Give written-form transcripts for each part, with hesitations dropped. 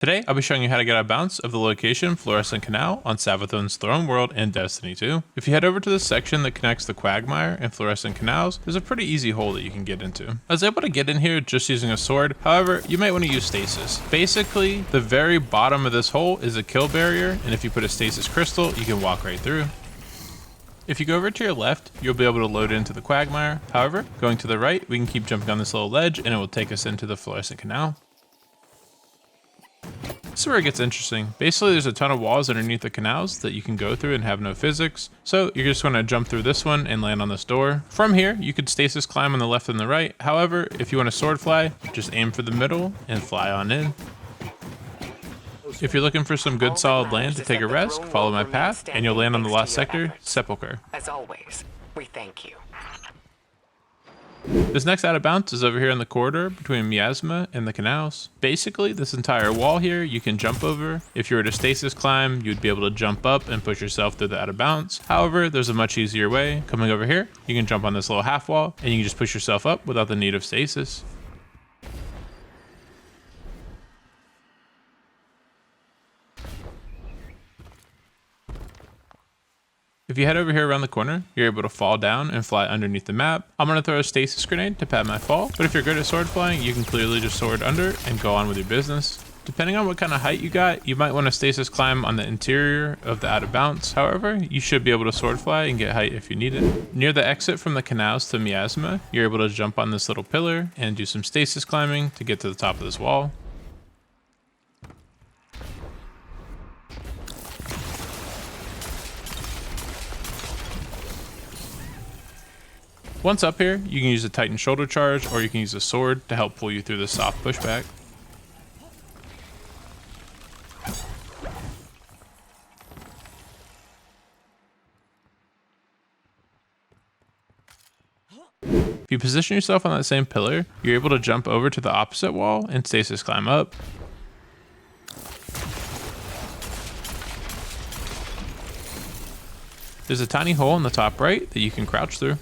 Today, I'll be showing you how to get out of bounds of the location Florescent Canal on Savathûn's Throne World in Destiny 2. If you head over to the section that connects the Quagmire and Florescent Canals, there's a pretty easy hole that you can get into. I was able to get in here just using a sword, however, you might want to use stasis. Basically, the very bottom of this hole is a kill barrier, and if you put a stasis crystal, you can walk right through. If you go over to your left, you'll be able to load into the Quagmire. However, going to the right, we can keep jumping on this little ledge and it will take us into the Florescent Canal. This is where it gets interesting. Basically, there's a ton of walls underneath the canals that you can go through and have no physics. So you're just going to jump through this one and land on this door. From here, you could stasis climb on the left and the right. However, if you want to sword fly, just aim for the middle and fly on in. If you're looking for some good solid land to take a rest, follow my path and you'll land on the last sector, Sepulcher. As always, we thank you. This next out of bounds is over here in the corridor between Miasma and the canals. Basically, this entire wall here you can jump over. If you were to stasis climb, you'd be able to jump up and push yourself through the out of bounds. However, there's a much easier way. Coming over here, you can jump on this little half wall and you can just push yourself up without the need of stasis. If you head over here around the corner, you're able to fall down and fly underneath the map. I'm going to throw a stasis grenade to pad my fall, but if you're good at sword flying, you can clearly just sword under and go on with your business. Depending on what kind of height you got, you might want to stasis climb on the interior of the out of bounds. However, you should be able to sword fly and get height if you need it. Near the exit from the canals to Miasma, you're able to jump on this little pillar and do some stasis climbing to get to the top of this wall. Once up here, you can use a Titan shoulder charge or you can use a sword to help pull you through the soft pushback. If you position yourself on that same pillar, you're able to jump over to the opposite wall and stasis climb up. There's a tiny hole in the top right that you can crouch through.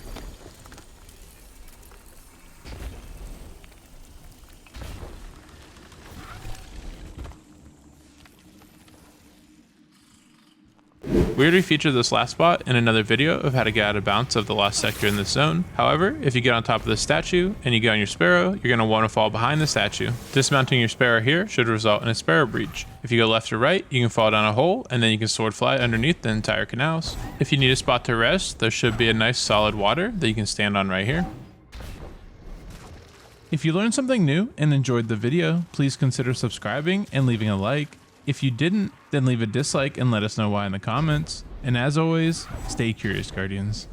We already featured this last spot in another video of how to get out of bounds of the last sector in this zone. However, if you get on top of the statue and you get on your Sparrow, you're going to want to fall behind the statue. Dismounting your Sparrow here should result in a Sparrow breach. If you go left or right, you can fall down a hole and then you can sword fly underneath the entire canals. If you need a spot to rest, there should be a nice solid water that you can stand on right here. If you learned something new and enjoyed the video, please consider subscribing and leaving a like. If you didn't, then leave a dislike and let us know why in the comments. And as always, stay curious, Guardians.